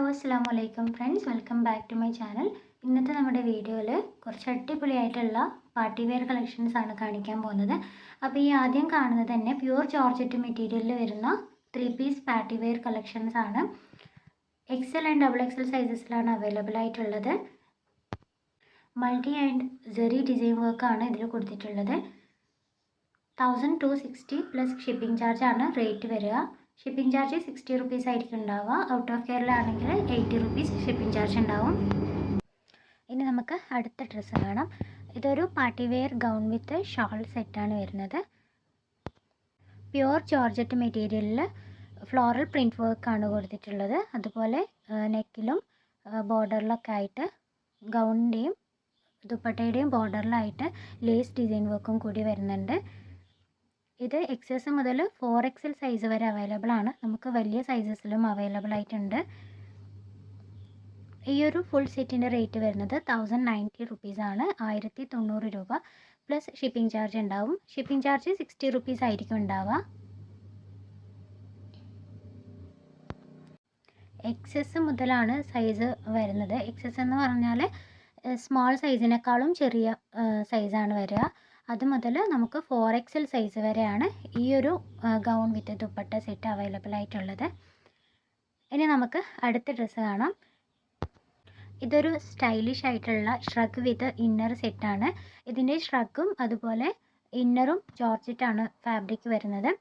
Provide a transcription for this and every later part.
Hello അസ്സാം വലൈക്കും friends, welcome back to my channel. ഇന്നത്തെ നമ്മുടെ വീഡിയോയിൽ കുറച്ച് അടിപൊളിയായിട്ടുള്ള പാർട്ടി വെയർ കളക്ഷൻസ് ആണ് കാണിക്കാൻ പോകുന്നത്. അപ്പോൾ ഈ ആദ്യം കാണുന്നത് തന്നെ പ്യുവർ ജോർജറ്റ് മെറ്റീരിയലിൽ വരുന്ന 3 പീസ് പാർട്ടി വെയർ കളക്ഷൻസ് ആണ്. എക്സൽ ആൻഡ് ഡബിൾ എക്സൽ സൈസസിലാണ് അവൈലബിൾ ആയിട്ടുള്ളത്. മൾട്ടി ആൻഡ് സെറി ഡിസൈൻ വർക്കാണ് ഇതിൽ കൊടുത്തിട്ടുള്ളത്. 1260 പ്ലസ് ഷിപ്പിംഗ് ചാർജ് ആണ് റേറ്റ് വരിക. ഷിപ്പിംഗ് ചാർജ് 60 റുപ്പീസ് ആയിരിക്കും ഉണ്ടാവുക. ഔട്ട് ഓഫ് കേരള ആണെങ്കിൽ 80 റുപ്പീസ് ഷിപ്പിംഗ് ചാർജ് ഉണ്ടാവും. ഇനി നമുക്ക് അടുത്ത ഡ്രസ്സ് കാണാം. ഇതൊരു party wear gown with shawl സെറ്റാണ് വരുന്നത്. പ്യുവർ ജോർജറ്റ് മെറ്റീരിയലിൽ ഫ്ലോറൽ പ്രിൻറ്റ് വർക്കാണ് കൊടുത്തിട്ടുള്ളത്. അതുപോലെ നെക്കിലും ബോർഡറിലൊക്കെ ആയിട്ട് ഗൗണിൻ്റെയും ദുപ്പട്ടയുടെയും ബോർഡറിലായിട്ട് ലേസ് ഡിസൈൻ വർക്കും കൂടി വരുന്നുണ്ട്. ഇത് XS മുതൽ 4XL സൈസ് വരെ അവൈലബിൾ ആണ്. നമുക്ക് വലിയ സൈസസിലും അവൈലബിൾ ആയിട്ടുണ്ട്. ഈ ഒരു ഫുൾ സെറ്റിൻ്റെ റേറ്റ് വരുന്നത് 1090 റുപ്പീസ് ആണ്. 1090 രൂപ പ്ലസ് ഷിപ്പിംഗ് ചാർജ് ഉണ്ടാവും. ഷിപ്പിംഗ് ചാർജ് 60 റുപ്പീസ് ആയിരിക്കും ഉണ്ടാവുക. XS മുതലാണ് സൈസ് വരുന്നത്. XS എന്ന് പറഞ്ഞാൽ സ്മോൾ സൈസിനേക്കാളും ചെറിയ സൈസാണ് വരിക. അത് മുതൽ നമുക്ക് 4XL സൈസ് വരെയാണ് ഈ ഒരു ഗൗൺ വിത്ത് ദുപ്പട്ട സെറ്റ് അവൈലബിൾ ആയിട്ടുള്ളത്. ഇനി നമുക്ക് അടുത്ത ഡ്രസ്സ് കാണാം. ഇതൊരു സ്റ്റൈലിഷ് ആയിട്ടുള്ള ഷ്രഗ് വിത്ത് ഇന്നർ സെറ്റാണ്. ഇതിൻ്റെ ഷ്രഗും അതുപോലെ ഇന്നറും ജോർജറ്റാണ് ഫാബ്രിക് വരുന്നത്.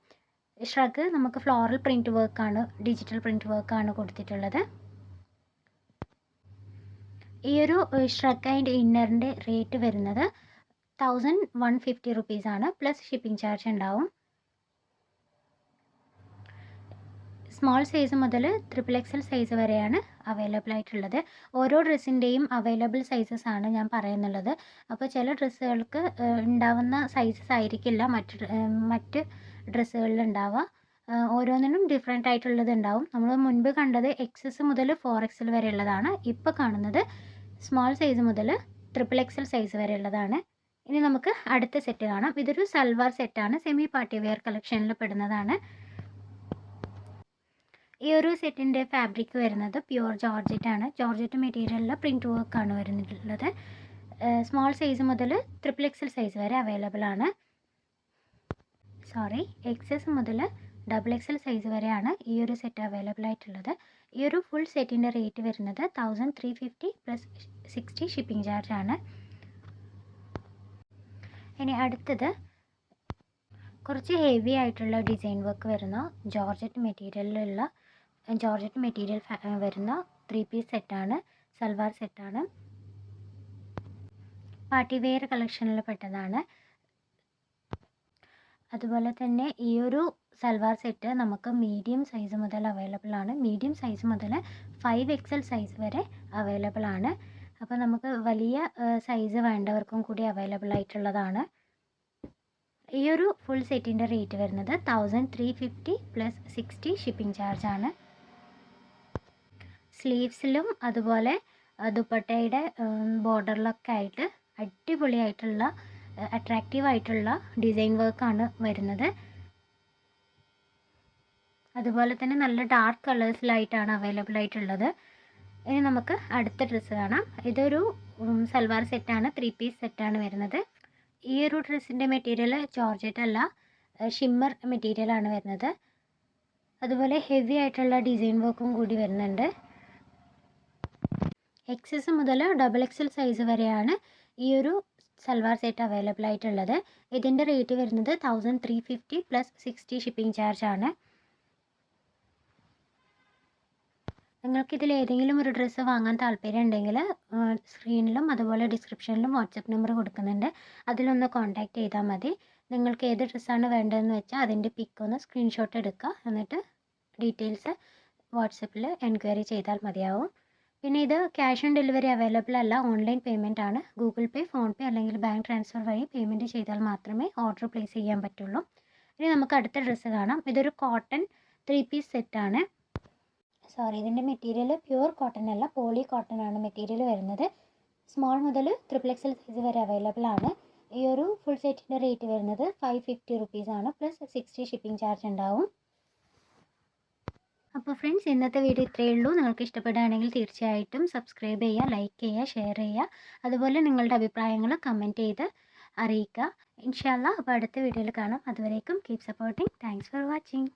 ഷ്രഗ് നമുക്ക് ഫ്ലോറൽ പ്രിൻറ്റ് വർക്കാണ്, ഡിജിറ്റൽ പ്രിൻറ്റ് വർക്കാണ് കൊടുത്തിട്ടുള്ളത്. ഈ ഒരു ഷ്രഗ് ആൻഡ് ഇന്നറിൻ്റെ റേറ്റ് വരുന്നത് 1150 റുപ്പീസ് ആണ്. പ്ലസ് ഷിപ്പിംഗ് ചാർജ് ഉണ്ടാവും. സ്മോൾ സൈസ് മുതൽ XXL സൈസ് വരെയാണ് അവൈലബിൾ ആയിട്ടുള്ളത്. ഓരോ ഡ്രസ്സിൻ്റെയും അവൈലബിൾ സൈസസ് ആണ് ഞാൻ പറയുന്നുള്ളത്. അപ്പോൾ ചില ഡ്രസ്സുകൾക്ക് ഉണ്ടാവുന്ന സൈസസ് ആയിരിക്കില്ല മറ്റ് ഡ്രസ്സുകളിൽ ഉണ്ടാവുക. ഓരോന്നിനും ഡിഫറെൻ്റ് ആയിട്ടുള്ളത് ഉണ്ടാവും. നമ്മൾ മുൻപ് കണ്ടത് XS മുതൽ 4XL വരെ ഉള്ളതാണ്. ഇപ്പോൾ കാണുന്നത് സ്മോൾ സൈസ് മുതൽ XXL സൈസ് വരെ ഉള്ളതാണ്. ഇനി നമുക്ക് അടുത്ത സെറ്റ് കാണാം. ഇതൊരു സൽവാർ സെറ്റാണ്. സെമി പാർട്ടി വെയർ കളക്ഷനിൽ പെടുന്നതാണ്. ഈ ഒരു സെറ്റിൻ്റെ ഫാബ്രിക് വരുന്നത് പ്യുവർ ജോർജറ്റ് ആണ്. ജോർജറ്റ് മെറ്റീരിയലിൽ പ്രിൻറ്റ് വർക്കാണ് വരുന്നുള്ളത്. സ്മോൾ സൈസ് മുതൽ XXL സൈസ് വരെ അവൈലബിൾ ആണ്. XS മുതൽ XXL സൈസ് വരെയാണ് ഈ ഒരു സെറ്റ് അവൈലബിൾ ആയിട്ടുള്ളത്. ഈ ഒരു ഫുൾ സെറ്റിൻ്റെ റേറ്റ് വരുന്നത് 1350 പ്ലസ് 60 ഷിപ്പിംഗ് ചാർജ് ആണ്. ഇനി അടുത്തത് കുറച്ച് ഹെവി ആയിട്ടുള്ള ഡിസൈൻ വർക്ക് വരുന്ന ജോർജറ്റ് മെറ്റീരിയൽ വരുന്ന 3 പീസ് സെറ്റാണ്. സൽവാർ സെറ്റാണ്. പാർട്ടി വെയർ കളക്ഷനിൽ പെട്ടതാണ്. അതുപോലെ തന്നെ ഈ ഒരു സൽവാർ സെറ്റ് നമുക്ക് മീഡിയം സൈസ് മുതൽ അവൈലബിൾ ആണ്. മീഡിയം സൈസ് മുതൽ 5XL സൈസ് വരെ അവൈലബിൾ ആണ്. അപ്പോൾ നമുക്ക് വലിയ സൈസ് വേണ്ടവർക്കും കൂടി അവൈലബിൾ ആയിട്ടുള്ളതാണ്. ഈ ഒരു ഫുൾ സെറ്റിൻ്റെ റേറ്റ് വരുന്നത് 1350 പ്ലസ് 60 ഷിപ്പിംഗ് ചാർജ് ആണ്. സ്ലീവ്സിലും അതുപോലെ ദുപ്പട്ടയുടെ ബോർഡറിലൊക്കെ ആയിട്ട് അടിപൊളിയായിട്ടുള്ള അട്രാക്റ്റീവ് ആയിട്ടുള്ള ഡിസൈൻ വർക്കാണ് വരുന്നത്. അതുപോലെ തന്നെ നല്ല ഡാർക്ക് കളേഴ്സിലായിട്ടാണ് അവൈലബിൾ ആയിട്ടുള്ളത്. ഇനി നമുക്ക് അടുത്ത ഡ്രസ്സ് കാണാം. ഇതൊരു സൽവാർ സെറ്റാണ്. 3 പീസ് സെറ്റാണ് വരുന്നത്. ഈ ഒരു ഡ്രസ്സിൻ്റെ മെറ്റീരിയൽ ജോർജറ്റ് അല്ല, ഷിമ്മർ മെറ്റീരിയലാണ് വരുന്നത്. അതുപോലെ ഹെവി ആയിട്ടുള്ള ഡിസൈൻ വർക്കും കൂടി വരുന്നുണ്ട്. XS മുതൽ XXL സൈസ് വരെയാണ് ഈ ഒരു സൽവാർ സെറ്റ് അവൈലബിൾ ആയിട്ടുള്ളത്. ഇതിൻ്റെ റേറ്റ് വരുന്നത് 1350 പ്ലസ് 60 ഷിപ്പിംഗ് ചാർജ് ആണ്. നിങ്ങൾക്കിതിൽ ഏതെങ്കിലും ഒരു ഡ്രസ്സ് വാങ്ങാൻ താല്പര്യം ഉണ്ടെങ്കിൽ സ്ക്രീനിലും അതുപോലെ ഡിസ്ക്രിപ്ഷനിലും വാട്സപ്പ് നമ്പർ കൊടുക്കുന്നുണ്ട്. അതിലൊന്ന് കോൺടാക്റ്റ് ചെയ്താൽ മതി. നിങ്ങൾക്ക് ഏത് ഡ്രസ്സാണ് വേണ്ടതെന്ന് വെച്ചാൽ അതിൻ്റെ പിക്ക് ഒന്ന് സ്ക്രീൻഷോട്ട് എടുക്കുക. എന്നിട്ട് ഡീറ്റെയിൽസ് വാട്സപ്പിൽ എൻക്വയറി ചെയ്താൽ മതിയാവും. പിന്നെ ഇത് ക്യാഷ് ഓൺ ഡെലിവറി അവൈലബിൾ അല്ല, ഓൺലൈൻ പേയ്മെൻറ്റ് ആണ്. ഗൂഗിൾ പേ, ഫോൺ പേ അല്ലെങ്കിൽ ബാങ്ക് ട്രാൻസ്ഫർ വഴി പേയ്മെൻറ്റ് ചെയ്താൽ മാത്രമേ ഓർഡർ പ്ലേസ് ചെയ്യാൻ പറ്റുള്ളൂ. ഇനി നമുക്ക് അടുത്ത ഡ്രസ്സ് കാണാം. ഇതൊരു കോട്ടൺ 3 പീസ് സെറ്റാണ്. ഇതിൻ്റെ മെറ്റീരിയൽ പ്യുവർ കോട്ടൺ അല്ല, പോളി കോട്ടൺ ആണ് മെറ്റീരിയൽ വരുന്നത്. സ്മോൾ മുതൽ XXL സൈസ് വരെ അവൈലബിൾ ആണ്. ഈ ഒരു ഫുൾ സെറ്റിൻ്റെ റേറ്റ് വരുന്നത് 550 റുപ്പീസ് ആണ്. പ്ലസ് 60 ഷിപ്പിംഗ് ചാർജ് ഉണ്ടാവും. അപ്പോൾ ഫ്രണ്ട്സ് ഇന്നത്തെ വീഡിയോ ഇത്രയേ ഉള്ളൂ. നിങ്ങൾക്ക് ഇഷ്ടപ്പെടുകയാണെങ്കിൽ തീർച്ചയായിട്ടും സബ്സ്ക്രൈബ് ചെയ്യുക, ലൈക്ക് ചെയ്യുക, ഷെയർ ചെയ്യുക. അതുപോലെ നിങ്ങളുടെ അഭിപ്രായങ്ങൾ കമൻറ്റ് ചെയ്ത് അറിയിക്കുക. ഇൻഷാ അല്ലാഹ് അപ്പോൾ അടുത്ത വീഡിയോയിൽ കാണാം. അതുവരേക്കും keep supporting. Thanks for watching.